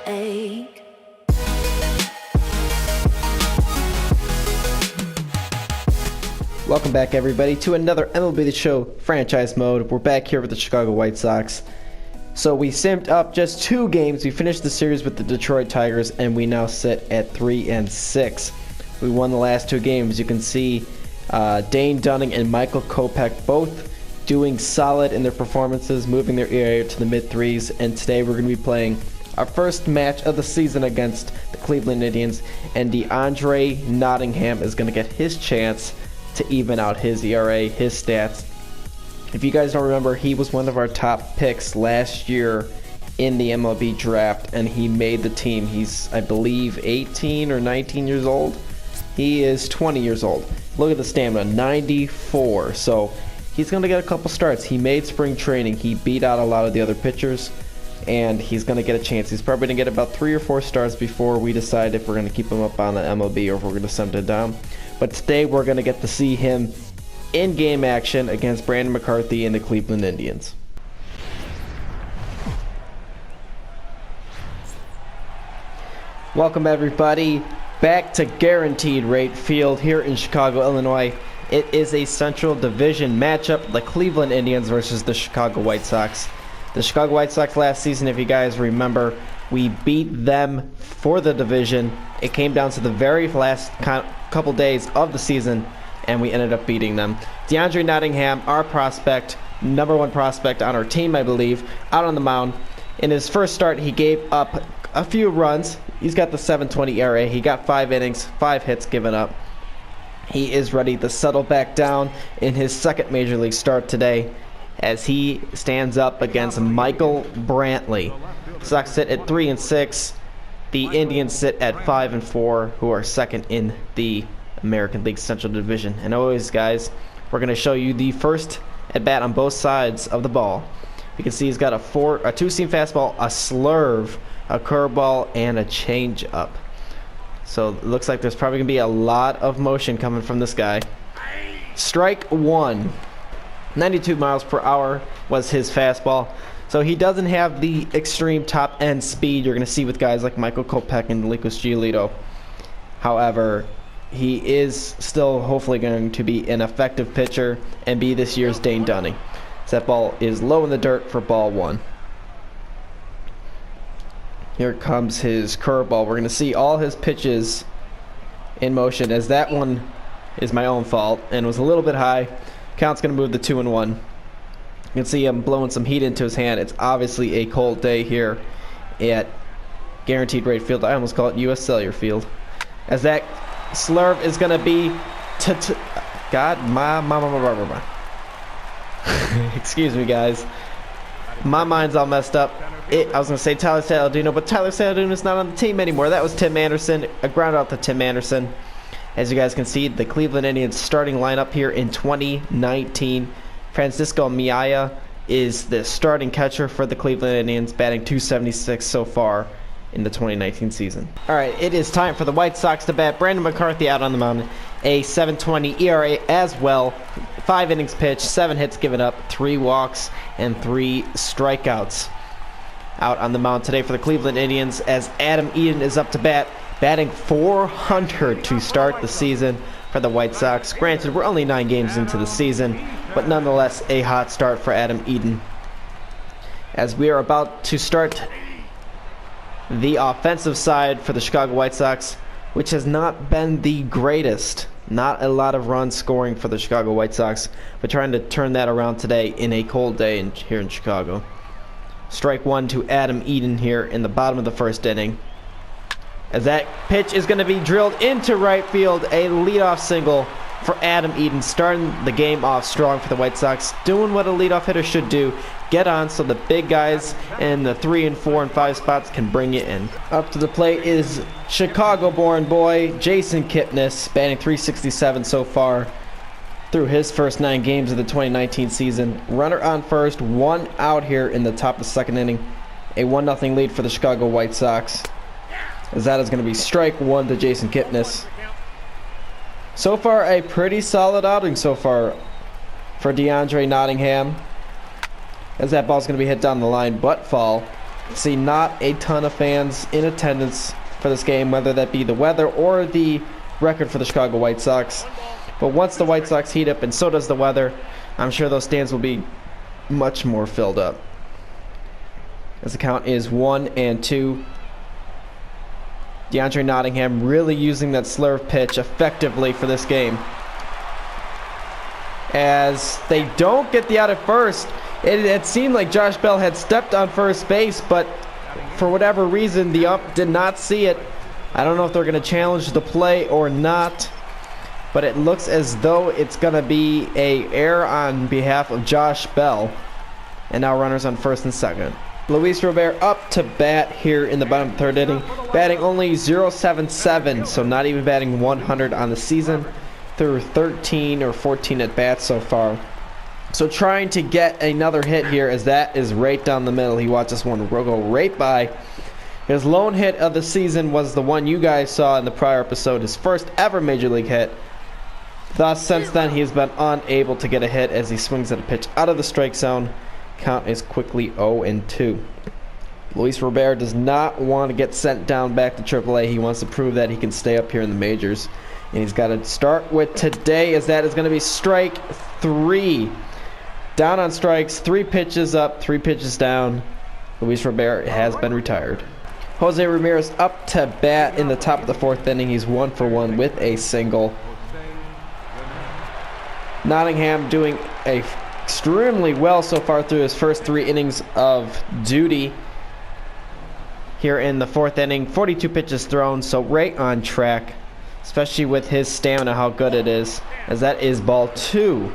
ache. Welcome back, everybody, to another MLB The Show franchise mode. We're back here with the Chicago White Sox. So we simped up just 2 games. We finished the series with the Detroit Tigers, and we now sit at 3-6. We won the last 2 games. You can see Dane Dunning and Michael Kopech both doing solid in their performances, moving their ERA to the mid-3s. And today we're going to be playing our first match of the season against the Cleveland Indians, and DeAndre Nottingham is going to get his chance to even out his ERA, his stats. If you guys don't remember, he was one of our top picks last year in the MLB draft, and he made the team. He's, I believe, 18 or 19 years old. He is 20 years old. Look at the stamina, 94. So he's going to get a couple starts. He made spring training. He beat out a lot of the other pitchers, and he's going to get a chance. He's probably going to get about 3 or 4 starts before we decide if we're going to keep him up on the MLB or if we're going to send him down. But today we're going to get to see him in game action against Brandon McCarthy and the Cleveland Indians. Welcome, everybody, back to Guaranteed Rate Field here in Chicago, Illinois. It is a Central Division matchup, the Cleveland Indians versus the Chicago White Sox. The Chicago White Sox last season, if you guys remember, we beat them for the division. It came down to the very last couple days of the season, and we ended up beating them. DeAndre Nottingham, our prospect, number 1 prospect on our team, I believe, out on the mound. In his first start, he gave up a few runs. He's got the 7.20 ERA. He got 5 innings, 5 hits given up. He is ready to settle back down in his second major league start today as he stands up against Michael Brantley. Sox sit at 3-6. The Indians sit at 5-4, who are second in the American League Central Division. And always, guys, we're going to show you the first at bat on both sides of the ball. You can see he's got a 2-seam fastball, a slurve, a curveball, and a changeup. So it looks like there's probably going to be a lot of motion coming from this guy. Strike 1. 92 miles per hour was his fastball. So he doesn't have the extreme top-end speed you're going to see with guys like Michael Kopech and Lucas Giolito. However, he is still hopefully going to be an effective pitcher and be this year's Dane Dunning. So that ball is low in the dirt for ball 1. Here comes his curveball. We're going to see all his pitches in motion, as that one is my own fault and was a little bit high. Count's going to move the 2-1. You can see him blowing some heat into his hand. It's obviously a cold day here at Guaranteed Rate Field. I almost call it U.S. Cellular Field. As that slurve is going to be... Excuse me, guys. My mind's all messed up. I was going to say Tyler Saladino, but Tyler Saladino is not on the team anymore. That was Tim Anderson. A ground out to Tim Anderson. As you guys can see, the Cleveland Indians starting lineup here in 2019. Francisco Miaya is the starting catcher for the Cleveland Indians, batting .276 so far in the 2019 season. All right, it is time for the White Sox to bat. Brandon McCarthy out on the mound, a 7.20 ERA as well. 5 innings pitched, 7 hits given up, 3 walks, and 3 strikeouts. Out on the mound today for the Cleveland Indians as Adam Eaton is up to bat, batting .400 to start the season for the White Sox. Granted, we're only 9 games into the season, but nonetheless a hot start for Adam Eaton. As we are about to start the offensive side for the Chicago White Sox, which has not been the greatest. Not a lot of runs scoring for the Chicago White Sox, but trying to turn that around today in a cold day here in Chicago. Strike 1 to Adam Eaton here in the bottom of the first inning. As that pitch is going to be drilled into right field, a leadoff single for Adam Eaton, starting the game off strong for the White Sox, doing what a leadoff hitter should do, get on so the big guys in the 3 and 4 and 5 spots can bring you in. Up to the plate is Chicago-born boy Jason Kipnis, batting .367 so far through his first 9 games of the 2019 season. Runner on first, 1 out here in the top of the second inning. A 1-0 lead for the Chicago White Sox, as that is going to be strike 1 to Jason Kipnis. So far, a pretty solid outing so far for DeAndre Nottingham, as that ball's going to be hit down the line but fall. See, not a ton of fans in attendance for this game, whether that be the weather or the record for the Chicago White Sox. But once the White Sox heat up, and so does the weather, I'm sure those stands will be much more filled up. As the count is 1-2. DeAndre Nottingham really using that slurve pitch effectively for this game. As they don't get the out at first, it seemed like Josh Bell had stepped on first base, but for whatever reason, the ump did not see it. I don't know if they're going to challenge the play or not, but it looks as though it's going to be an error on behalf of Josh Bell. And now runners on first and second. Luis Robert up to bat here in the bottom of the third inning, batting only .077, so not even batting 100 on the season, through 13 or 14 at bats so far. So trying to get another hit here, as that is right down the middle. He watched this one go right by. His lone hit of the season was the one you guys saw in the prior episode, his first ever major league hit. Thus, since then, he has been unable to get a hit as he swings at a pitch out of the strike zone. Count is quickly 0-2. Luis Robert does not want to get sent down back to AAA. He wants to prove that he can stay up here in the majors. And he's got to start with today, as that is going to be strike 3. Down on strikes, 3 pitches up, 3 pitches down. Luis Robert has been retired. Jose Ramirez up to bat in the top of the 4th inning. He's 1 for 1 with a single. Nottingham doing extremely well so far through his first 3 innings of duty. Here in the 4th inning, 42 pitches thrown, so right on track, especially with his stamina, how good it is, as that is ball 2.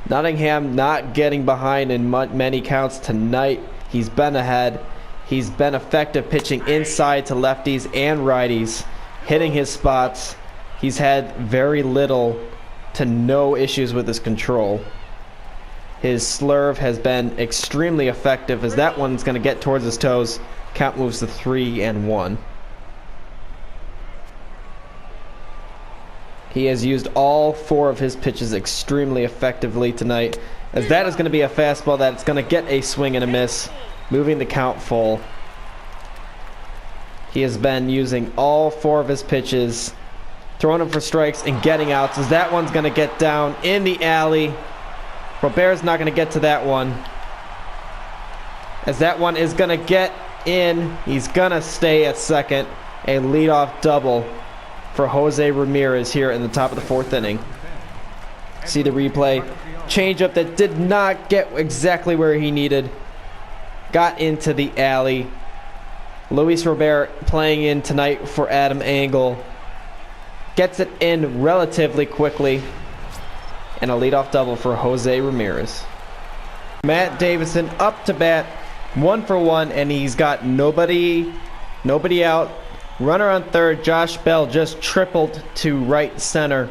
Nottingham not getting behind in many counts tonight. He's been ahead. He's been effective pitching inside to lefties and righties, hitting his spots. He's had very little to no issues with his control. His slurve has been extremely effective, as that one's going to get towards his toes. Count moves to 3-1. He has used all 4 of his pitches extremely effectively tonight, as that is going to be a fastball that it's going to get a swing and a miss, moving the count full. He has been using all 4 of his pitches, throwing them for strikes and getting outs, as that one's going to get down in the alley. Robert's not going to get to that one, as that one is going to get in. He's going to stay at second. A leadoff double for Jose Ramirez here in the top of the 4th inning. See the replay. Changeup that did not get exactly where he needed. Got into the alley. Luis Robert playing in tonight for Adam Engel. Gets it in relatively quickly. And a leadoff double for Jose Ramirez. Matt Davidson up to bat, 1 for 1, and he's got nobody out. Runner on third. Josh Bell just tripled to right center,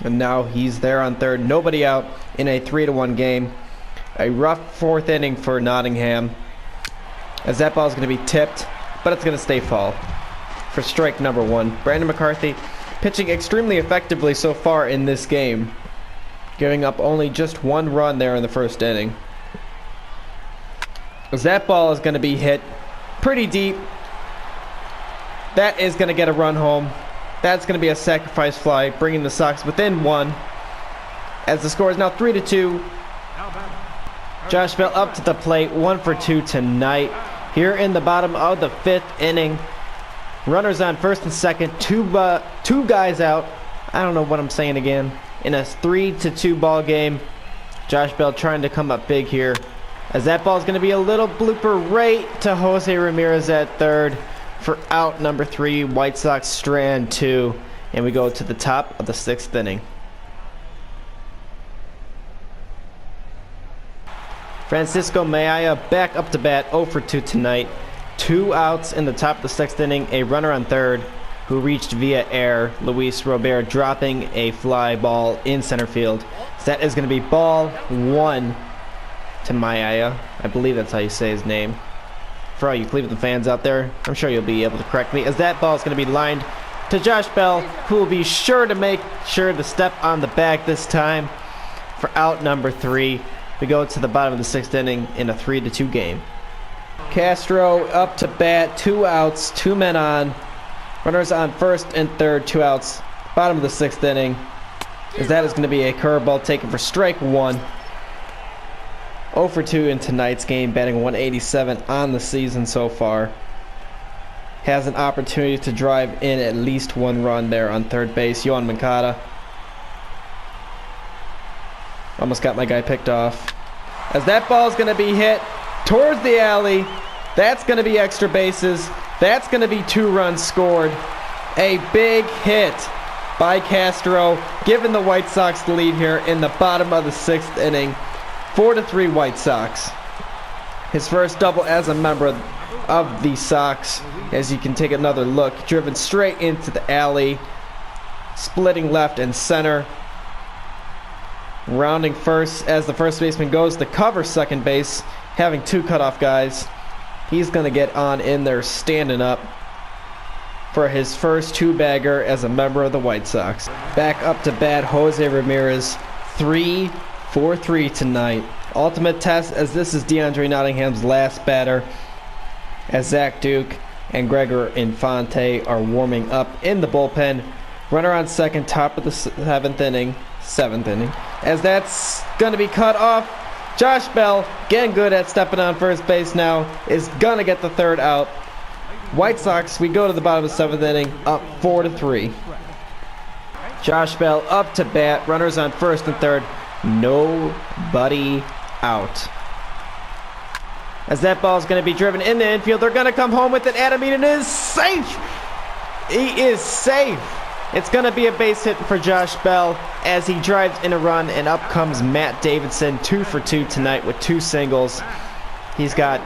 and now he's there on third. Nobody out in a 3-1 game. A rough 4th inning for Nottingham, as that ball is going to be tipped, but it's going to stay foul for strike number 1. Brandon McCarthy pitching extremely effectively so far in this game, giving up only just 1 run there in the 1st inning. As that ball is going to be hit pretty deep. That is going to get a run home. That's going to be a sacrifice fly, bringing the Sox within 1. As the score is now 3-2. Josh Bell up to the plate, 1 for 2 tonight. Here in the bottom of the 5th inning. Runners on first and second. Two guys out. I don't know what I'm saying again. In a 3-2 ball game. Josh Bell trying to come up big here, as that ball is going to be a little blooper right to Jose Ramirez at third for out number 3. White Sox strand 2, and we go to the top of the 6th inning. Francisco Mejia back up to bat, 0 for 2 tonight. 2 outs in the top of the 6th inning. A runner on third who reached via air. Luis Robert dropping a fly ball in center field. So that is going to be ball 1 to Mejia. I believe that's how you say his name. For all you Cleveland fans out there, I'm sure you'll be able to correct me, as that ball is going to be lined to Josh Bell, who will be sure to make sure to step on the bag this time for out number 3. We go to the bottom of the 6th inning in a 3-2 game. Castro up to bat, 2 outs, 2 men on. Runners on first and third, 2 outs. Bottom of the 6th inning. As that is going to be a curveball taken for strike 1. 0 for 2 in tonight's game, batting 187 on the season so far. Has an opportunity to drive in at least 1 run there on third base. Yohan Moncada. Almost got my guy picked off. As that ball is going to be hit towards the alley. That's going to be extra bases. That's going to be 2 runs scored. A big hit by Castro, giving the White Sox the lead here in the bottom of the 6th inning. 4-3 White Sox. His first double as a member of the Sox. As you can take another look, driven straight into the alley, splitting left and center. Rounding first as the first baseman goes to cover second base, having 2 cutoff guys. He's going to get on in there standing up for his first 2-bagger as a member of the White Sox. Back up to bat, Jose Ramirez. 3 for 3 tonight. Ultimate test, as this is DeAndre Nottingham's last batter, as Zach Duke and Gregor Infante are warming up in the bullpen. Runner on second, top of the 7th inning. As that's going to be cut off. Josh Bell, getting good at stepping on first base now, is going to get the 3rd out. White Sox, we go to the bottom of the 7th inning, up 4-3. Josh Bell up to bat, runners on first and third, nobody out. As that ball is going to be driven in the infield, they're going to come home with it. Adam Eaton is safe. He is safe. It's going to be a base hit for Josh Bell as he drives in a run, and up comes Matt Davidson, 2 for 2 tonight with 2 singles. He's got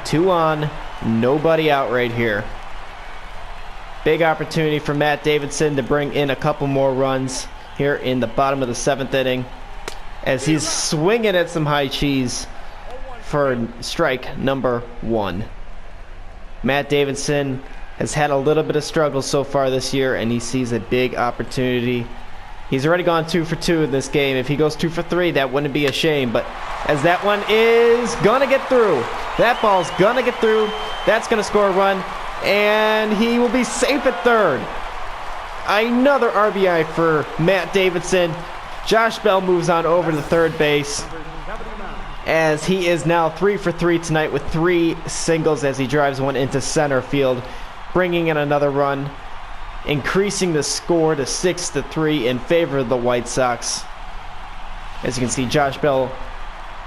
2 on, nobody out right here. Big opportunity for Matt Davidson to bring in a couple more runs here in the bottom of the 7th inning as he's swinging at some high cheese for strike number 1. Matt Davidson has had a little bit of struggle so far this year, and he sees a big opportunity. He's already gone 2 for 2 in this game. If he goes 2 for 3, that wouldn't be a shame. But as that one is gonna get through, that ball's gonna get through. That's gonna score a run, and he will be safe at third. Another RBI for Matt Davidson. Josh Bell moves on over to third base, as he is now 3 for 3 tonight with 3 singles as he drives one into center field, bringing in another run, increasing the score to 6-3 in favor of the White Sox. As you can see, Josh Bell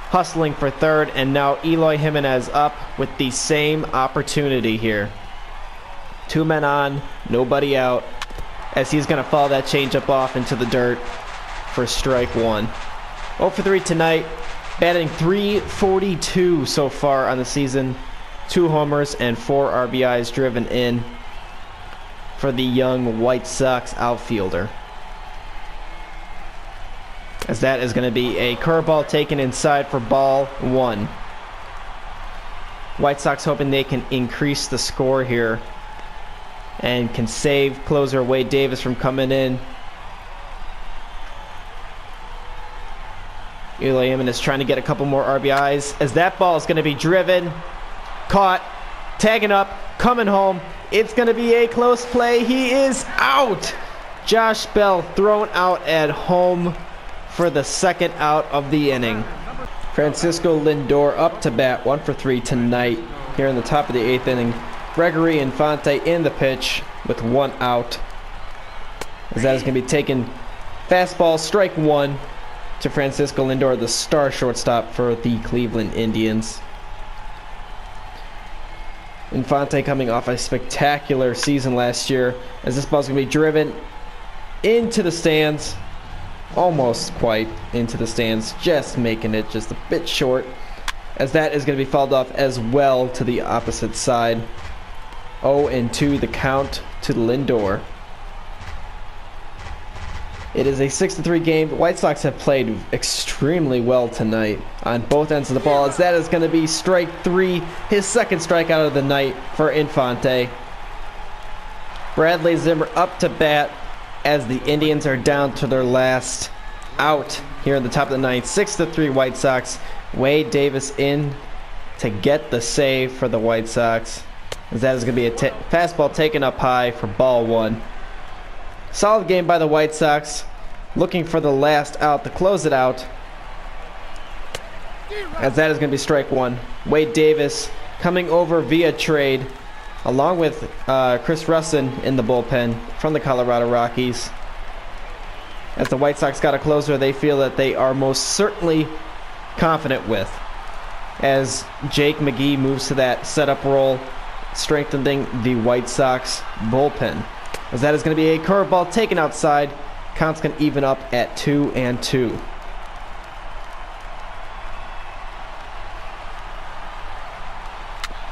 hustling for third, and now Eloy Jimenez up with the same opportunity here. 2 men on, nobody out, as he's going to follow that changeup off into the dirt for strike 1. 0 for 3 tonight, batting .342 so far on the season. 2 homers and 4 RBIs driven in for the young White Sox outfielder. As that is going to be a curveball taken inside for ball 1. White Sox hoping they can increase the score here and can save closer Wade Davis from coming in. Eloy Jimenez trying to get a couple more RBIs as that ball is going to be driven, caught, tagging up, coming home. It's going to be a close play. He is out. Josh Bell thrown out at home for the 2nd out of the inning. Francisco Lindor up to bat, 1 for 3 tonight here in the top of the 8th inning. Gregory Infante in the pitch with 1 out, as that is going to be taken. Fastball, strike 1 to Francisco Lindor, the star shortstop for the Cleveland Indians. Infante coming off a spectacular season last year, as this ball's going to be driven into the stands. Almost quite into the stands, just making it just a bit short, as that is going to be fouled off as well to the opposite side. 0-2 the count to Lindor. It is a 6-3 game. The White Sox have played extremely well tonight on both ends of the ball, as that is going to be strike 3, his 2nd strikeout of the night for Infante. Bradley Zimmer up to bat as the Indians are down to their last out here in the top of the ninth. 6-3 White Sox. Wade Davis in to get the save for the White Sox. As that is going to be a fastball taken up high for ball one. Solid game by the White Sox. Looking for the last out to close it out. As that is going to be strike one. Wade Davis coming over via trade, along with Chris Russin in the bullpen from the Colorado Rockies. As the White Sox got a closer they feel that they are most certainly confident with. As Jake McGee moves to that setup role, strengthening the White Sox bullpen. As that is going to be a curveball taken outside. Count's going to even up at 2-2.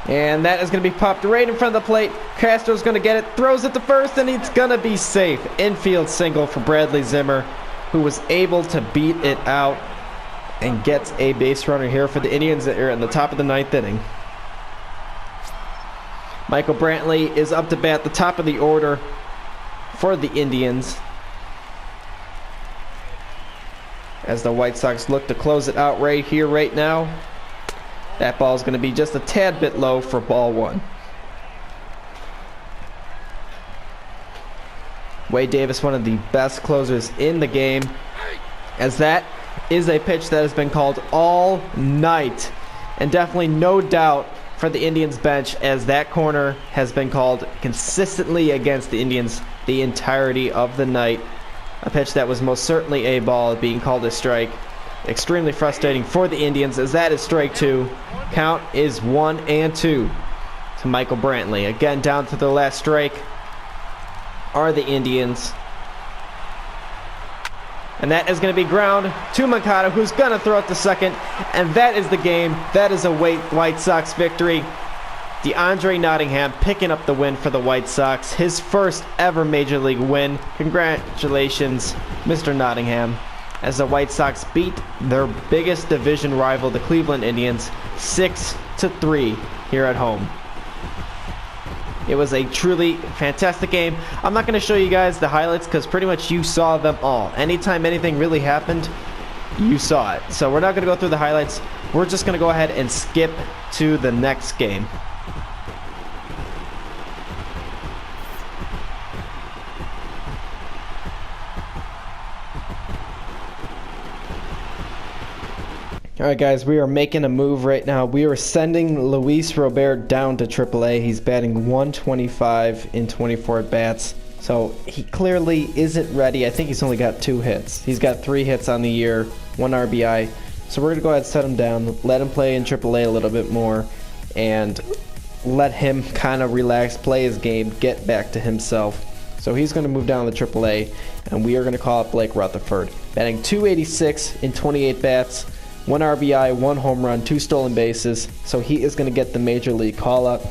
And that is going to be popped right in front of the plate. Castro's going to get it, throws it to first, and it's going to be safe. Infield single for Bradley Zimmer, who was able to beat it out and gets a base runner here for the Indians that are in the top of the ninth inning. Michael Brantley is up to bat, the top of the order for the Indians, as the White Sox look to close it out right here, right now. That ball is going to be just a tad bit low for ball one. Wade Davis, one of the best closers in the game, as that is a pitch that has been called all night, and definitely no doubt for the Indians bench, as that corner has been called consistently against the Indians the entirety of the night. A pitch that was most certainly a ball being called a strike. Extremely frustrating for the Indians, as that is strike two. Count is 1-2 to Michael Brantley. Again, down to the last strike are the Indians. And that is going to be ground to Mercado, who's going to throw it to second. And that is the game. That is a White Sox victory. DeAndre Nottingham picking up the win for the White Sox. His first ever Major League win. Congratulations, Mr. Nottingham, as the White Sox beat their biggest division rival, the Cleveland Indians, 6-3 here at home. It was a truly fantastic game. I'm not going to show you guys the highlights because pretty much you saw them all. Anytime anything really happened, you saw it. So we're not going to go through the highlights. We're just going to go ahead and skip to the next game. Alright guys, we are making a move right now. We are sending Luis Robert down to AAA. He's batting 125 in 24 at-bats. So he clearly isn't ready. I think he's only got 2 hits. He's got 3 hits on the year, 1 RBI. So we're going to go ahead and set him down, let him play in AAA a little bit more, and let him kind of relax, play his game, get back to himself. So he's going to move down to AAA, and we are going to call up Blake Rutherford. Batting 286 in 28 bats. 1 RBI, 1 home run, 2 stolen bases. So he is going to get the Major League call-up.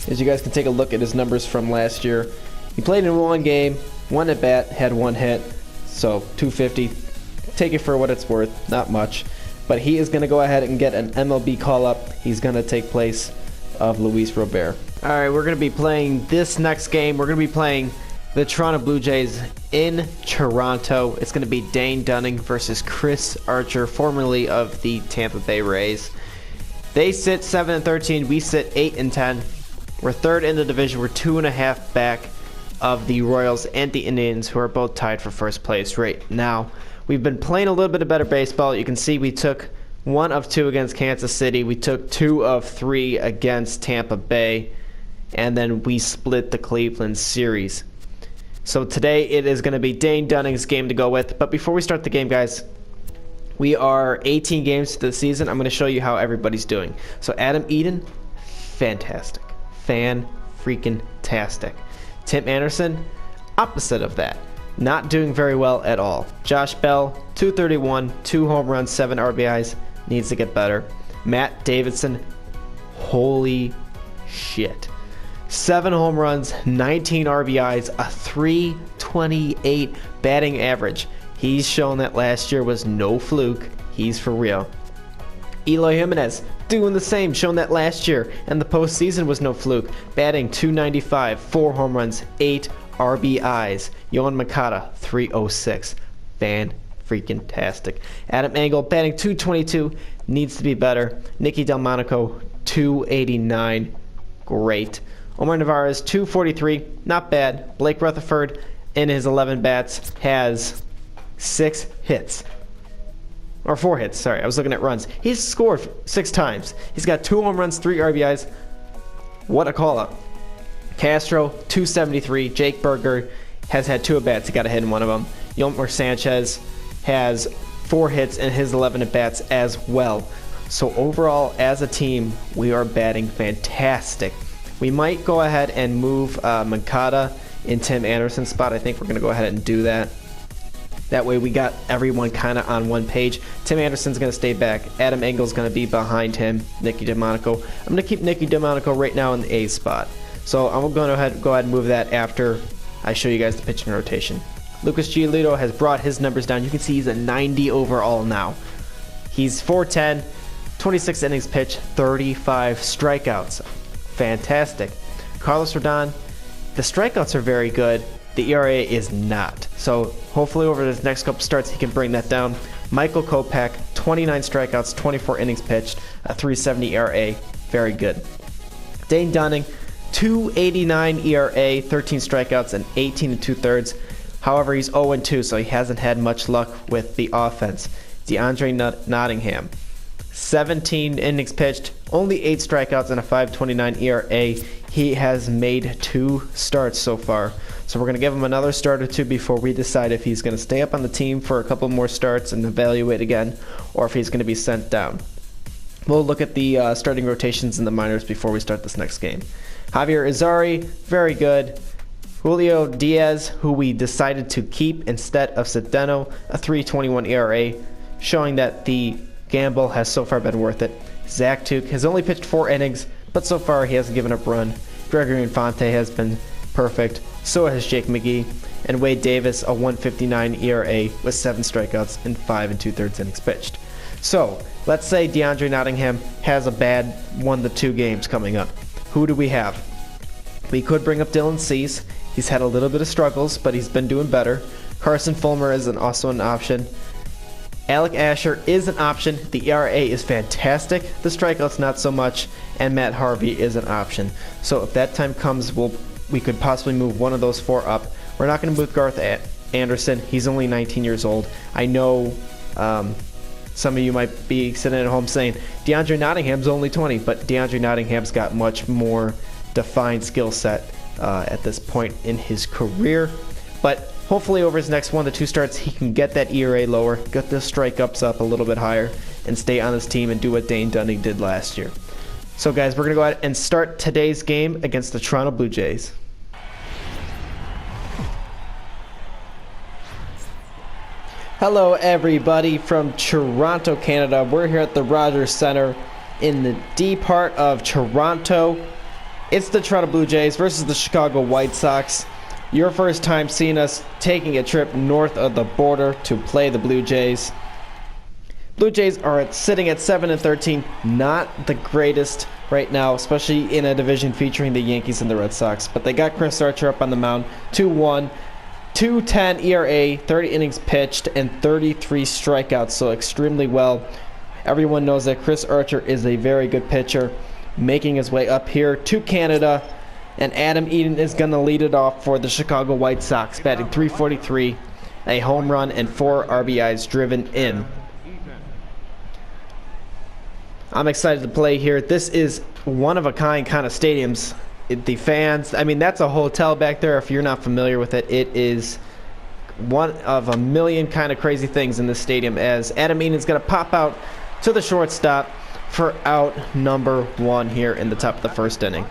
As you guys can take a look at his numbers from last year. He played in 1 game, 1 at-bat, had 1 hit. So 250. Take it for what it's worth. Not much. But he is going to go ahead and get an MLB call-up. He's going to take place of Luis Robert. Alright, we're going to be playing this next game. We're going to be playing the Toronto Blue Jays in Toronto. It's going to be Dane Dunning versus Chris Archer, formerly of the Tampa Bay Rays. They sit 7-13. We sit 8-10. We're third in the division. We're 2.5 back of the Royals and the Indians, who are both tied for first place right now. We've been playing a little bit of better baseball. You can see we took 1 of 2 against Kansas City. We took 2 of 3 against Tampa Bay. And then we split the Cleveland series. So today it is going to be Dane Dunning's game to go with. But before we start the game, guys, we are 18 games to the season. I'm going to show you how everybody's doing. So Adam Eden, fantastic. Fan-freaking-tastic. Tim Anderson, opposite of that. Not doing very well at all. Josh Bell, 231, 2 home runs, 7 RBIs. Needs to get better. Matt Davidson, holy shit. 7 home runs, 19 RBIs, a 328 batting average. He's shown that last year was no fluke. He's for real. Eloy Jimenez doing the same, shown that last year and the postseason was no fluke. Batting 295, 4 home runs, 8 RBIs. Yohan Moncada, 306. Fantastic. freaking tastic. Adam Engel batting 222, needs to be better. Nicky Delmonico 289, great. Omar Narvaez 243, not bad. Blake Rutherford in his 11 bats has 6 hits. Or 4 hits, sorry, I was looking at runs. He's scored 6 times. He's got 2 home runs, 3 RBIs. What a call-up. Castro, 273. Jake Berger has had 2 at-bats. He got a hit in one of them. Yolmer Sanchez has 4 hits in his 11 at-bats as well. So overall, as a team, we are batting fantastic. We might go ahead and move Moncada in Tim Anderson's spot. I think we're going to go ahead and do that. That way we got everyone kind of on one page. Tim Anderson's going to stay back. Adam Engel's going to be behind him. Nicky Delmonico. I'm going to keep Nicky Delmonico right now in the A spot. So I'm going to go ahead and move that after I show you guys the pitching rotation. Lucas Giolito has brought his numbers down. You can see he's a 90 overall now. He's 410, 26 innings pitched, 35 strikeouts. Fantastic. Carlos Rodon, the strikeouts are very good. The ERA is not. So hopefully over his next couple starts he can bring that down. Michael Kopech, 29 strikeouts, 24 innings pitched, a 3.70 ERA. Very good. Dane Dunning, 2.89 ERA, 13 strikeouts, and 18 2/3. However, he's 0-2, so he hasn't had much luck with the offense. DeAndre Nottingham, 17 innings pitched, only 8 strikeouts, and a 5.29 ERA. He has made 2 starts so far. So we're going to give him another start or 2 before we decide if he's going to stay up on the team for a couple more starts and evaluate again, or if he's going to be sent down. We'll look at the starting rotations in the minors before we start this next game. Javier Izari, very good. Julio Diaz, who we decided to keep instead of Cedeno, a 3.21 ERA, showing that the gamble has so far been worth it. Zach Tuke has only pitched 4 innings, but so far he hasn't given up a run. Gregory Infante has been perfect. So has Jake McGee. And Wade Davis, a 1.59 ERA with 7 strikeouts and 5 2/3 innings pitched. So let's say DeAndre Nottingham has a bad 1 to 2 games coming up. Who do we have? We could bring up Dylan Cease. He's had a little bit of struggles, but he's been doing better. Carson Fulmer is also an option. Alec Asher is an option. The ERA is fantastic. The strikeouts not so much. And Matt Harvey is an option. So if that time comes, we could possibly move one of those 4 up. We're not going to move Garth Anderson. He's only 19 years old. I know some of you might be sitting at home saying, DeAndre Nottingham's only 20, but DeAndre Nottingham's got much more defined skill set at this point in his career. But hopefully over his next 1 to 2 starts, he can get that ERA lower, get the strikeouts up a little bit higher, and stay on this team and do what Dane Dunning did last year. So guys, we're going to go ahead and start today's game against the Toronto Blue Jays. Hello everybody from Toronto, Canada. We're here at the Rogers Center in the deep heart of Toronto. It's the Toronto Blue Jays versus the Chicago White Sox. Your first time seeing us taking a trip north of the border to play the Blue Jays. Blue Jays are sitting at 7-13, not the greatest right now, especially in a division featuring the Yankees and the Red Sox. But they got Chris Archer up on the mound, 2-1, 2.10 ERA, 30 innings pitched, and 33 strikeouts, so extremely well. Everyone knows that Chris Archer is a very good pitcher, making his way up here to Canada. And Adam Eaton is going to lead it off for the Chicago White Sox, batting .343, a home run, and 4 RBIs driven in. I'm excited to play here. This is one-of-a-kind kind of stadiums. The fans, I mean, that's a hotel back there. If you're not familiar with it, it is one of a million kind of crazy things in this stadium, as Adam Eaton's going to pop out to the shortstop for out number 1 here in the top of the first inning.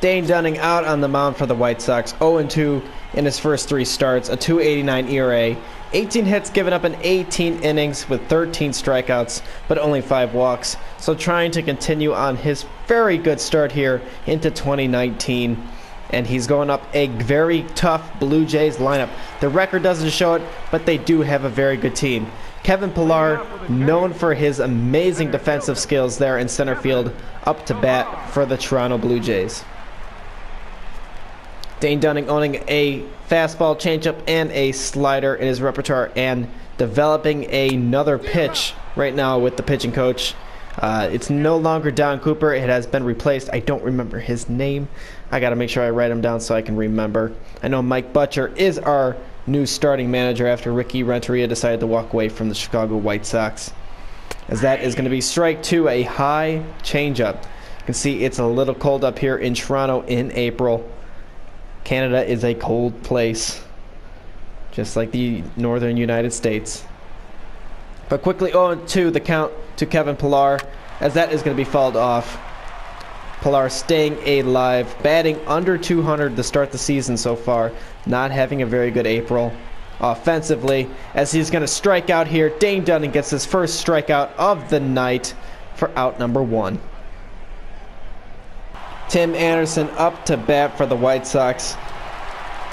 Dane Dunning out on the mound for the White Sox, 0-2 in his first 3 starts, a 2.89 ERA, 18 hits given up in 18 innings with 13 strikeouts, but only 5 walks. So trying to continue on his very good start here into 2019. And he's going up a very tough Blue Jays lineup. The record doesn't show it, but they do have a very good team. Kevin Pillar, known for his amazing defensive skills there in center field, up to bat for the Toronto Blue Jays. Dane Dunning owning a fastball, changeup, and a slider in his repertoire, and developing another pitch right now with the pitching coach. It's no longer Don Cooper. It has been replaced. I don't remember his name. I got to make sure I write him down so I can remember. I know Mike Butcher is our new starting manager after Ricky Renteria decided to walk away from the Chicago White Sox. As that is going to be strike two, a high changeup. You can see it's a little cold up here in Toronto in April. Canada is a cold place, just like the northern United States. But quickly 0-2 the count to Kevin Pillar, as that is going to be fouled off. Pillar staying alive, batting under 200 to start the season so far, not having a very good April offensively, as he's going to strike out here. Dane Dunning gets his first strikeout of the night for out number 1. Tim Anderson up to bat for the White Sox.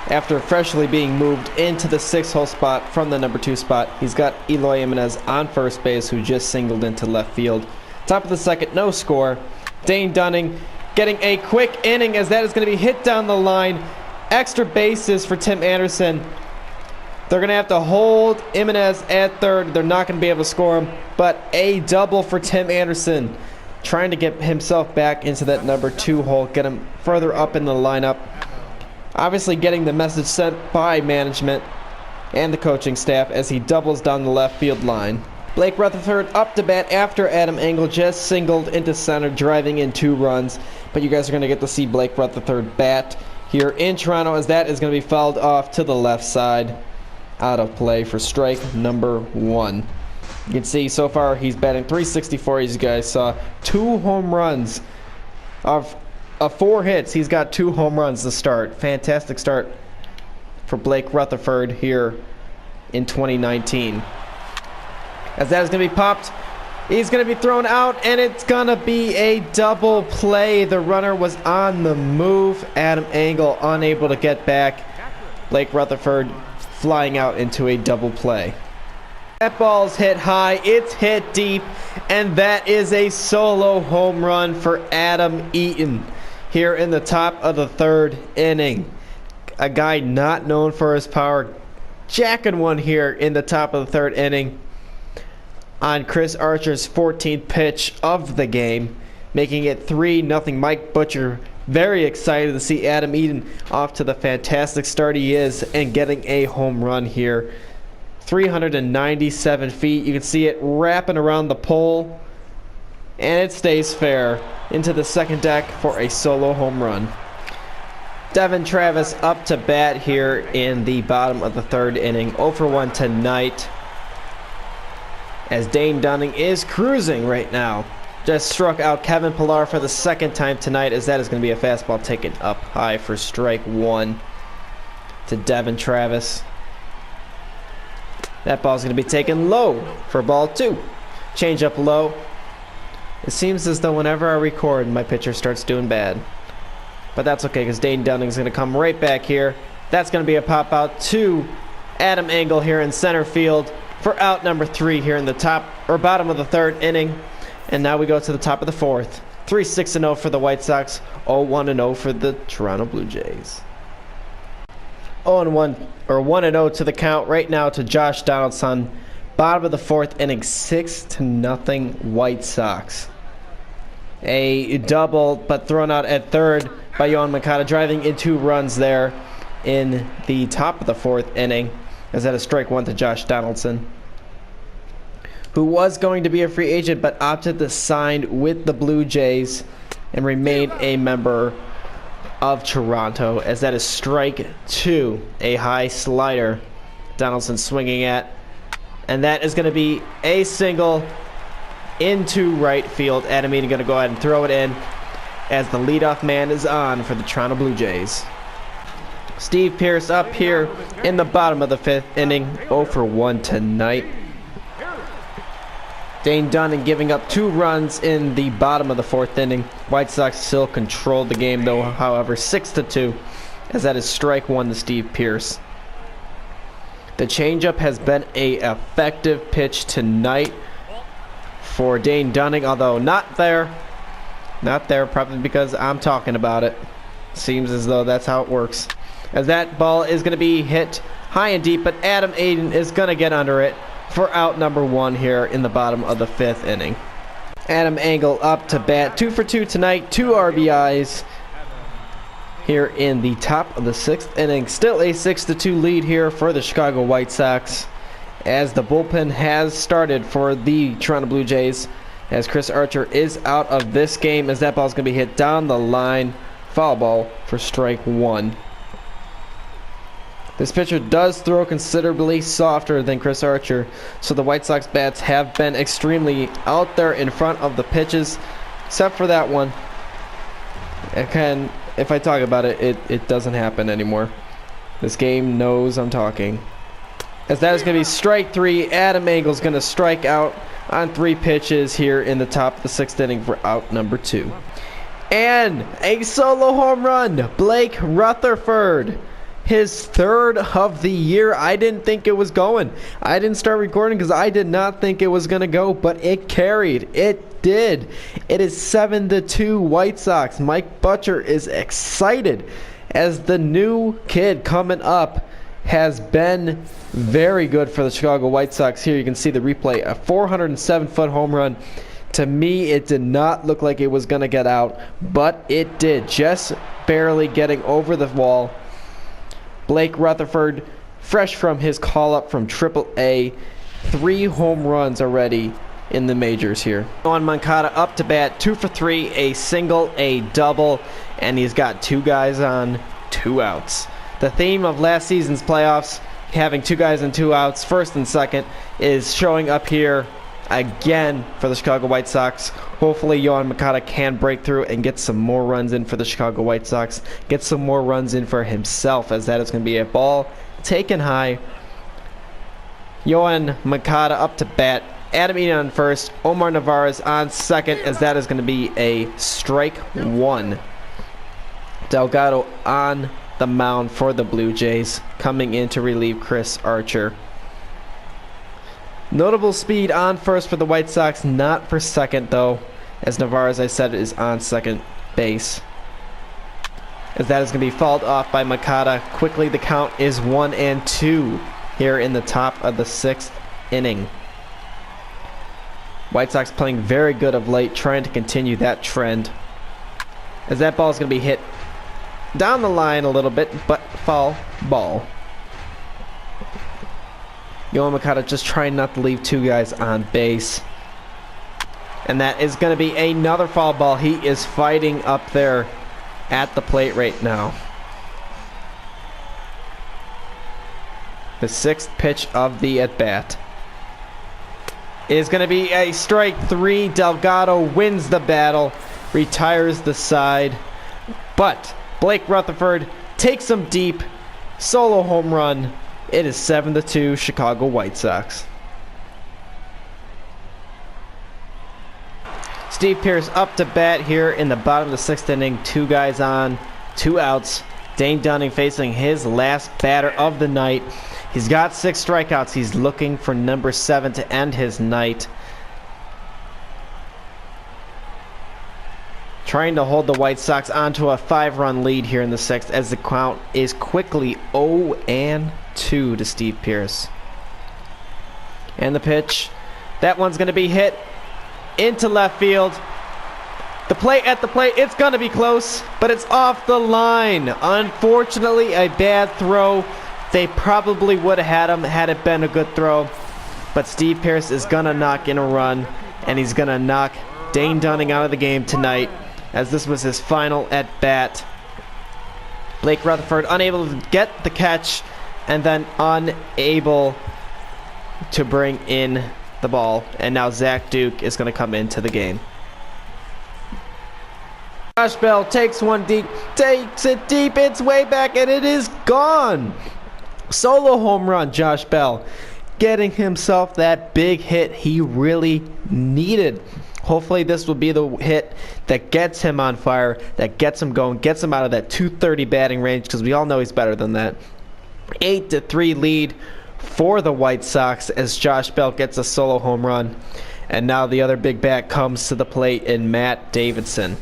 After freshly being moved into the 6th hole spot from the number 2 spot, he's got Eloy Jimenez on first base, who just singled into left field. Top of the second, no score. Dane Dunning getting a quick inning, as that is going to be hit down the line. Extra bases for Tim Anderson. They're going to have to hold Jimenez at third. They're not going to be able to score him, but a double for Tim Anderson, trying to get himself back into that number 2 hole, get him further up in the lineup. Obviously getting the message sent by management and the coaching staff as he doubles down the left field line. Blake Rutherford up to bat after Adam Engel just singled into center, driving in 2 runs. But you guys are going to get to see Blake Rutherford bat here in Toronto, as that is going to be fouled off to the left side, out of play for strike number 1. You can see so far he's batting .364, as you guys saw. 2 home runs of 4 hits. He's got 2 home runs to start. Fantastic start for Blake Rutherford here in 2019. As that is going to be popped, he's going to be thrown out, and it's going to be a double play. The runner was on the move. Adam Engel unable to get back. Blake Rutherford flying out into a double play. That ball's hit high, it's hit deep, and that is a solo home run for Adam Eaton here in the top of the 3rd inning. A guy not known for his power, jacking one here in the top of the 3rd inning on Chris Archer's 14th pitch of the game, making it 3-0. Mike Butcher very excited to see Adam Eaton off to the fantastic start he is and getting a home run here. 397 feet. You can see it wrapping around the pole, and it stays fair into the second deck for a solo home run. Devin Travis up to bat here in the bottom of the 3rd inning. 0 for 1 tonight, as Dane Dunning is cruising right now. Just struck out Kevin Pillar for the 2nd time tonight, as that is going to be a fastball taken up high for strike 1 to Devin Travis. That ball's going to be taken low for ball 2. Change up low. It seems as though whenever I record, my pitcher starts doing bad. But that's okay, because Dane Dunning's going to come right back here. That's going to be a pop out to Adam Engel here in center field for out number 3 here in the bottom of the 3rd inning. And now we go to the top of the 4th. 3-6-0 for the White Sox. 0-1-0 for the Toronto Blue Jays. 0-1 or 1-0 to the count right now to Josh Donaldson. Bottom of the 4th inning, 6-0 White Sox. A double, but thrown out at third by Yohan Moncada, driving in 2 runs there in the top of the 4th inning. As that is strike 1 to Josh Donaldson, who was going to be a free agent but opted to sign with the Blue Jays and remain a member of Toronto. As that is strike 2, a high slider Donaldson swinging at, and that is going to be a single into right field. Adam Eaton going to go ahead and throw it in, as the leadoff man is on for the Toronto Blue Jays. Steve Pearce up here in the bottom of the 5th inning, 0 for 1 tonight. Dane Dunning giving up 2 runs in the bottom of the 4th inning. White Sox still controlled the game though, however, 6-2, as that is strike 1 to Steve Pearce. The changeup has been a effective pitch tonight for Dane Dunning, although not there, probably because I'm talking about it. Seems as though that's how it works. As that ball is going to be hit high and deep, but Adam Eaton is going to get under it for out number 1 here in the bottom of the 5th inning. Adam Engel up to bat, 2 for 2 tonight, 2 RBIs here in the top of the 6th inning. Still a 6-2 lead here for the Chicago White Sox, as the bullpen has started for the Toronto Blue Jays, as Chris Archer is out of this game, as that ball is going to be hit down the line. Foul ball for strike 1. This pitcher does throw considerably softer than Chris Archer, so the White Sox bats have been extremely out there in front of the pitches, except for that one. If I talk about it, it doesn't happen anymore. This game knows I'm talking. As that is going to be strike 3. Adam Engel's going to strike out on 3 pitches here in the top of the 6th inning for out number 2. And a solo home run, Blake Rutherford. His 3rd of the year. I didn't think it was going. I didn't start recording because I did not think it was going to go, but it carried. It did. It is 7-2 White Sox. Mike Butcher is excited, as the new kid coming up has been very good for the Chicago White Sox. Here you can see the replay. A 407-foot home run. To me, it did not look like it was going to get out, but it did. Just barely getting over the wall. Blake Rutherford, fresh from his call-up from Triple-A, 3 home runs already in the majors here. Yoan Moncada up to bat, 2 for 3, a single, a double, and he's got 2 guys on, 2 outs. The theme of last season's playoffs, having 2 guys and 2 outs, first and second, is showing up here again for the Chicago White Sox. Hopefully Yoan Moncada can break through and get some more runs in for the Chicago White Sox. Get some more runs in for himself, as that is going to be a ball taken high. Yoan Moncada up to bat. Adam Eaton on first. Omar Narvaez on second, as that is going to be a strike 1. Delgado on the mound for the Blue Jays, coming in to relieve Chris Archer. Notable speed on first for the White Sox, not for second though, as Narvaez, I said, is on second base. As that is going to be fouled off by Moncada. Quickly, the count is 1-2 here in the top of the 6th inning. White Sox playing very good of late, trying to continue that trend. As that ball is going to be hit down the line a little bit, but foul ball. Yoan Moncada just trying not to leave 2 guys on base. And that is going to be another foul ball. He is fighting up there at the plate right now. The 6th pitch of the at-bat is going to be a strike 3. Delgado wins the battle, retires the side. But Blake Rutherford takes him deep. Solo home run. It is 7-2 Chicago White Sox. Steve Pearce up to bat here in the bottom of the 6th inning. 2 guys on, 2 outs. Dane Dunning facing his last batter of the night. He's got 6 strikeouts. He's looking for number 7 to end his night. Trying to hold the White Sox onto a 5-run lead here in the 6th, as the count is quickly 0-2 to Steve Pearce. And the pitch, that one's going to be hit into left field. The plate at the plate, it's going to be close, but it's off the line. Unfortunately, a bad throw. They probably would have had him had it been a good throw. But Steve Pearce is going to knock in a run, and he's going to knock Dane Dunning out of the game tonight, as this was his final at-bat. Blake Rutherford unable to get the catch, and then unable to bring in the ball. And now Zach Duke is going to come into the game. Josh Bell takes one deep, takes it deep, it's way back, and it is gone. Solo home run, Josh Bell, getting himself that big hit he really needed. Hopefully this will be the hit that gets him on fire, that gets him going, gets him out of that 230 batting range, because we all know he's better than that. 8-3 lead for the White Sox as Josh Bell gets a solo home run. And now the other big bat comes to the plate in Matt Davidson.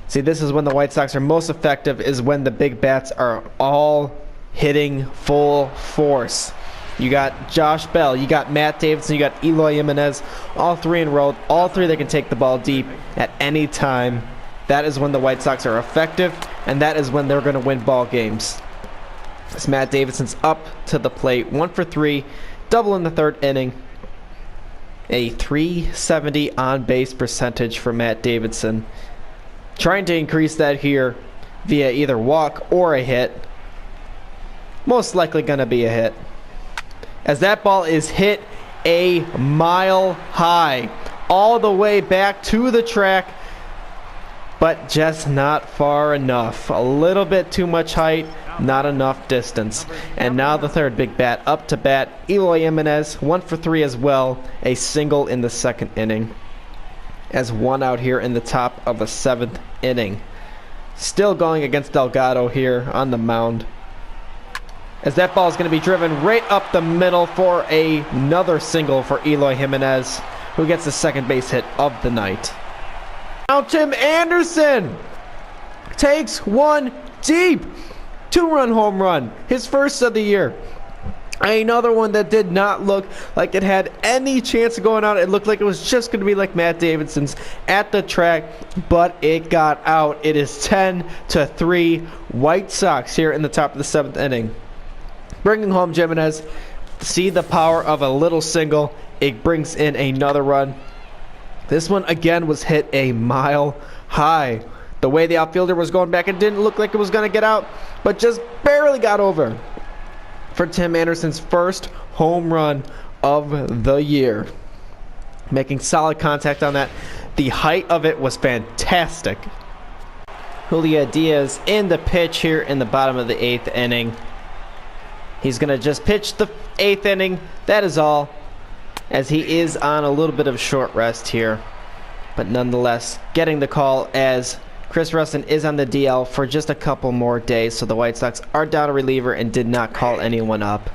See, this is when the White Sox are most effective, is when the big bats are all hitting full force. You got Josh Bell, you got Matt Davidson, you got Eloy Jimenez, all three in a row. All three that can take the ball deep at any time. That is when the White Sox are effective, and that is when they're going to win ball games. As Matt Davidson's up to the plate, 1 for 3, double in the third inning. A .370 on-base percentage for Matt Davidson. Trying to increase that here via either walk or a hit. Most likely going to be a hit. As that ball is hit a mile high, all the way back to the track, but just not far enough. A little bit too much height, not enough distance. And now the third big bat up to bat, Eloy Jimenez, 1 for 3 as well, a single in the second inning. As one out here in the top of the 7th inning. Still going against Delgado here on the mound. As that ball is going to be driven right up the middle for another single for Eloy Jimenez, who gets the second base hit of the night. Now Tim Anderson takes one deep. 2-run home run, his first of the year. Another one that did not look like it had any chance of going out. It looked like it was just going to be like Matt Davidson's at the track, but it got out. It is 10-3 White Sox here in the top of the 7th inning. Bringing home Jimenez. See the power of a little single. It brings in another run. This one again was hit a mile high. The way the outfielder was going back, it didn't look like it was going to get out, but just barely got over for Tim Anderson's first home run of the year. Making solid contact on that. The height of it was fantastic. Julio Diaz in the pitch here in the bottom of the 8th inning. He's going to just pitch the 8th inning. That is all, as he is on a little bit of a short rest here. But nonetheless, getting the call as Chris Russin is on the DL for just a couple more days. So the White Sox are down a reliever and did not call anyone up.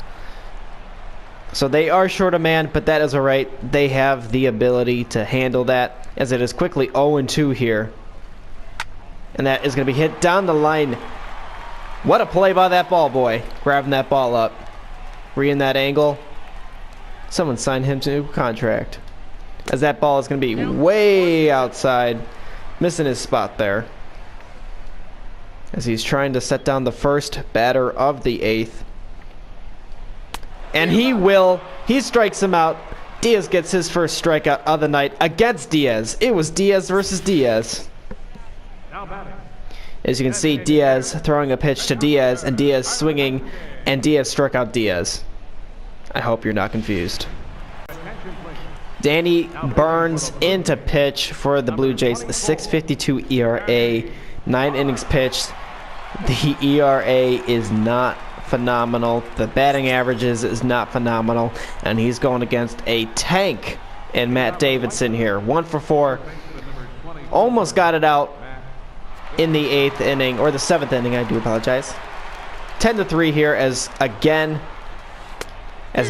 So they are short a man, but that is all right. They have the ability to handle that, as it is quickly 0-2 here. And that is going to be hit down the line. What a play by that ball boy, grabbing that ball up. Reading that angle. Someone signed him to a contract. As that ball is going to be way outside. Missing his spot there. As he's trying to set down the first batter of the 8th. And he strikes him out. Diaz gets his first strikeout of the night against Diaz. It was Diaz versus Diaz. As you can see, Diaz throwing a pitch to Diaz, and Diaz swinging, and Diaz struck out Diaz. I hope you're not confused. Danny Burns into pitch for the Blue Jays. 6.52 ERA, 9 innings pitched. The ERA is not phenomenal. The batting averages is not phenomenal, and he's going against a tank in Matt Davidson here. 1 for 4. Almost got it out in the 8th inning, or the 7th inning, I do apologize. 10-3 here, as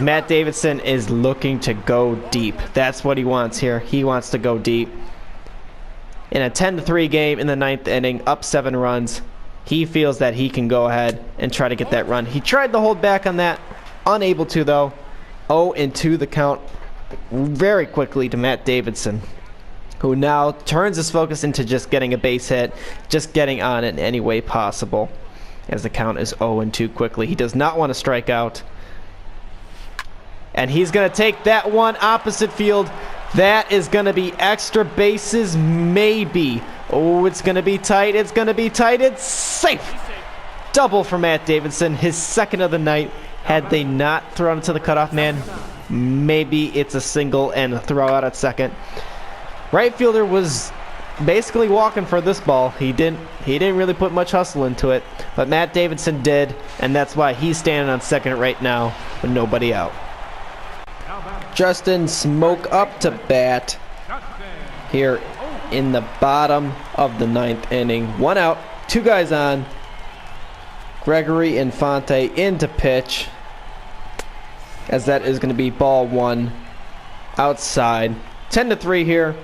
Matt Davidson is looking to go deep. That's what he wants here. He wants to go deep. In a 10-3 game in the 9th inning, up 7 runs, he feels that he can go ahead and try to get that run. He tried to hold back on that, unable to though. 0-2 the count very quickly to Matt Davidson, who now turns his focus into just getting a base hit, just getting on it in any way possible, as the count is 0-2 quickly. He does not want to strike out. And he's going to take that one opposite field. That is going to be extra bases, maybe. Oh, it's going to be tight. It's going to be tight. It's safe. Double for Matt Davidson, his second of the night. Had they not thrown it to the cutoff man, maybe it's a single and a throw out at second. Right fielder was basically walking for this ball. He didn't really put much hustle into it, but Matt Davidson did, and that's why he's standing on second right now with nobody out. Justin Smoke up to bat here in the bottom of the 9th inning. 1 out, 2 guys on. Gregory Infante into pitch, as that is going to be ball 1 outside. 10-3 here.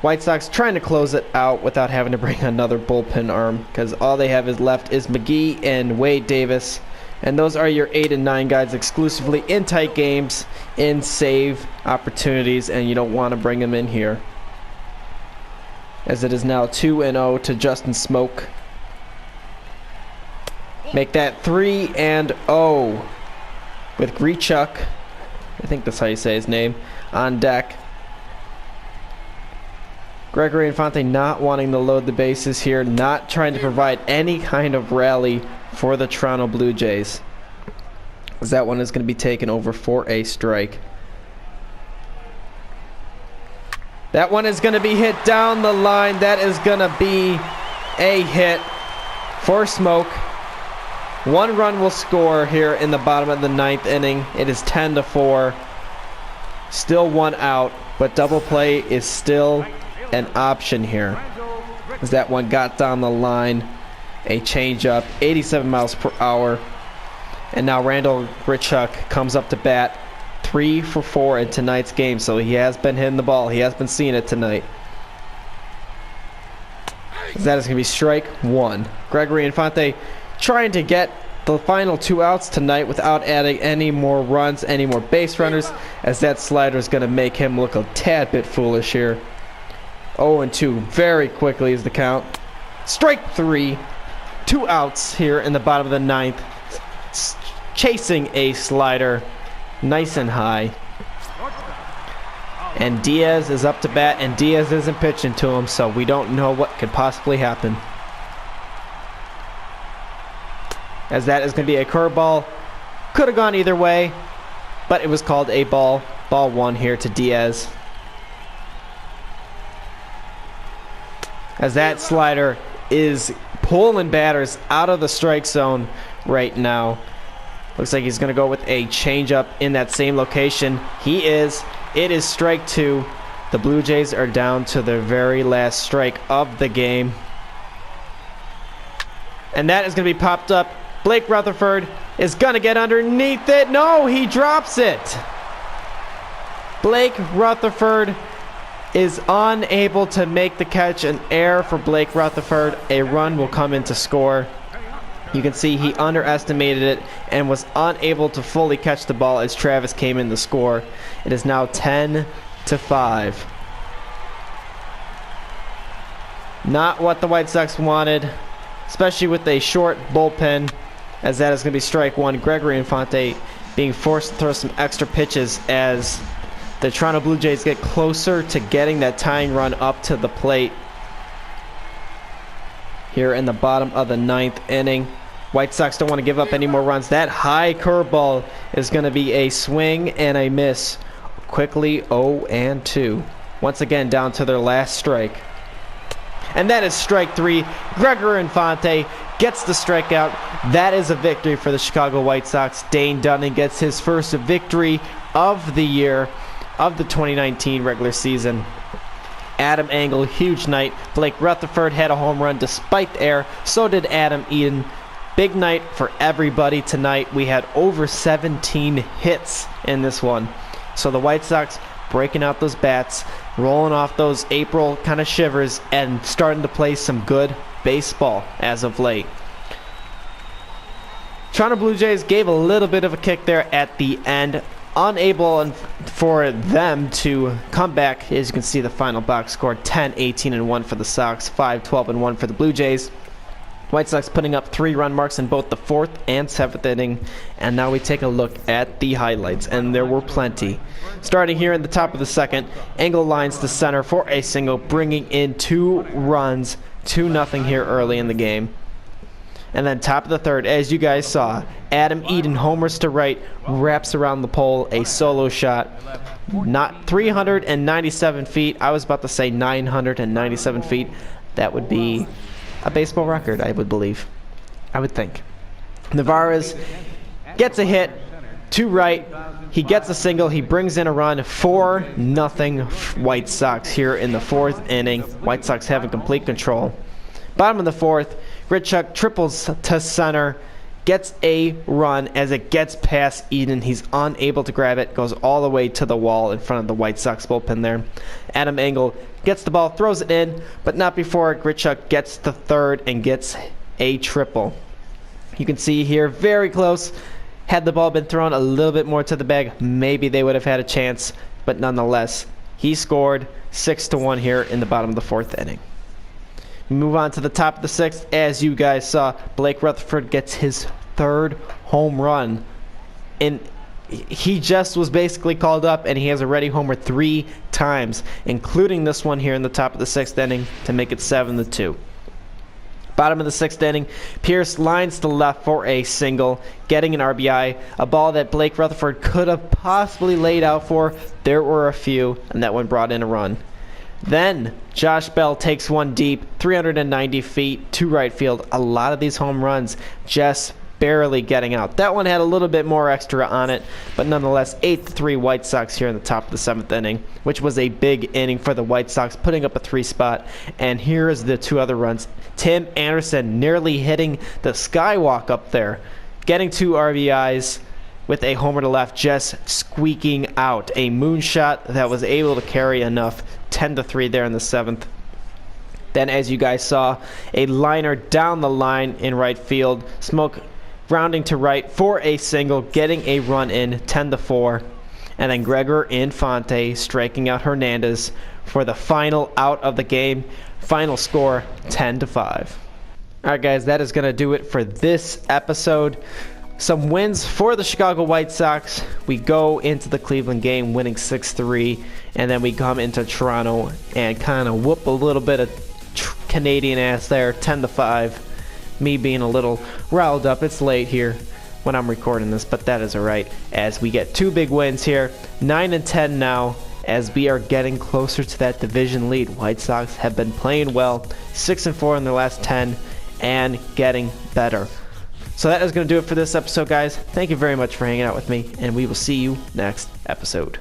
White Sox trying to close it out without having to bring another bullpen arm, because all they have is left is McGee and Wade Davis, And those are your 8 and 9 guys exclusively in tight games, in save opportunities, and you don't want to bring them in here. As it is now 2-0 to Justin Smoke. Make that 3-0 with Grichuk, I think that's how you say his name, on deck. Gregory Infante not wanting to load the bases here, not trying to provide any kind of rally for the Toronto Blue Jays, as that one is going to be taken over for a strike. That one is going to be hit down the line. That is going to be a hit for Smoke. 1 run will score here in the bottom of the 9th inning. It is 10-4. Still 1 out, but double play is still an option here, as that one got down the line. A changeup, 87 miles per hour. And now Randall Grichuk comes up to bat, 3 for 4 in tonight's game, so he has been hitting the ball. He has been seeing it tonight. That is going to be strike 1. Gregory Infante trying to get the final 2 outs tonight without adding any more runs, any more base runners, as that slider is going to make him look a tad bit foolish here. 0-2 very quickly is the count. Strike 3. 2 outs here in the bottom of the 9th. Chasing a slider nice and high. And Diaz is up to bat, and Diaz isn't pitching to him, so we don't know what could possibly happen. As that is going to be a curveball. Could have gone either way, but it was called a ball. Ball 1 here to Diaz. As that slider is pulling batters out of the strike zone right now. Looks like he's going to go with a changeup in that same location. He is. It is strike 2. The Blue Jays are down to their very last strike of the game. And that is going to be popped up. Blake Rutherford is going to get underneath it. No, he drops it. Blake Rutherford is unable to make the catch. An error for Blake Rutherford. A run will come in to score. You can see he underestimated it and was unable to fully catch the ball as Travis came in to score. It is now 10-5. Not what the White Sox wanted, especially with a short bullpen, as that is going to be strike 1. Gregory Infante being forced to throw some extra pitches as the Toronto Blue Jays get closer to getting that tying run up to the plate here in the bottom of the 9th inning. White Sox don't want to give up any more runs. That high curveball is going to be a swing and a miss. Quickly 0-2. Once again down to their last strike. And that is strike 3. Gregory Infante gets the strikeout. That is a victory for the Chicago White Sox. Dane Dunning gets his first victory of the year, of the 2019 regular season. Adam Engel, huge night. Blake Rutherford had a home run despite the error. So did Adam Eden. Big night for everybody tonight. We had over 17 hits in this one. So the White Sox breaking out those bats, rolling off those April kind of shivers, and starting to play some good baseball as of late. Toronto Blue Jays gave a little bit of a kick there at the end. Unable for them to come back. As you can see, the final box score 10-18-1 for the Sox, 5-12-1 for the Blue Jays. White Sox putting up 3-run marks in both the 4th and 7th inning. And now we take a look at the highlights, and there were plenty. Starting here in the top of the 2nd, Engel lines to center for a single, bringing in 2 runs, 2-0 here early in the game. And then top of the 3rd, as you guys saw, Adam Eden homers to right, wraps around the pole, a solo shot. Not 397 feet. I was about to say 997 feet. That would be a baseball record, I would believe. I would think. Navarez gets a hit to right. He gets a single. He brings in a run. 4-0 White Sox here in the 4th inning. White Sox having complete control. Bottom of the 4th, Grichuk triples to center, gets a run. As it gets past Eden, he's unable to grab it, goes all the way to the wall in front of the White Sox bullpen there. Adam Engel gets the ball, throws it in, but not before Grichuk gets to 3rd and gets a triple. You can see here, very close. Had the ball been thrown a little bit more to the bag, maybe they would have had a chance. But nonetheless, he scored 6-1 here in the bottom of the 4th inning. We move on to the top of the 6th. As you guys saw, Blake Rutherford gets his 3rd home run. And he just was basically called up, and he has already homered 3 times, including this one here in the top of the 6th inning to make it 7-2. Bottom of the 6th inning, Pierce lines to left for a single, getting an RBI, a ball that Blake Rutherford could have possibly laid out for. There were a few, and that one brought in a run. Then Josh Bell takes one deep, 390 feet to right field. A lot of these home runs just barely getting out. That one had a little bit more extra on it, but nonetheless, 8-3 White Sox here in the top of the 7th inning, which was a big inning for the White Sox, putting up a 3 spot. And here is the 2 other runs. Tim Anderson nearly hitting the skywalk up there, getting 2 RBIs with a homer to left, just squeaking out a moonshot that was able to carry enough. 10-3 there in the 7th. Then, as you guys saw, a liner down the line in right field. Smoke rounding to right for a single, getting a run in, 10-4. And then Gregor Infante striking out Hernandez for the final out of the game. Final score, 10-5. All right, guys, that is going to do it for this episode. Some wins for the Chicago White Sox. We go into the Cleveland game winning 6-3, and then we come into Toronto and kind of whoop a little bit of Canadian ass there, 10-5. Me being a little riled up. It's late here when I'm recording this, but that is alright, as we get 2 big wins here, 9-10 now, as we are getting closer to that division lead. White Sox have been playing well, 6-4 in their last 10, and getting better. So that is going to do it for this episode, guys. Thank you very much for hanging out with me, and we will see you next episode.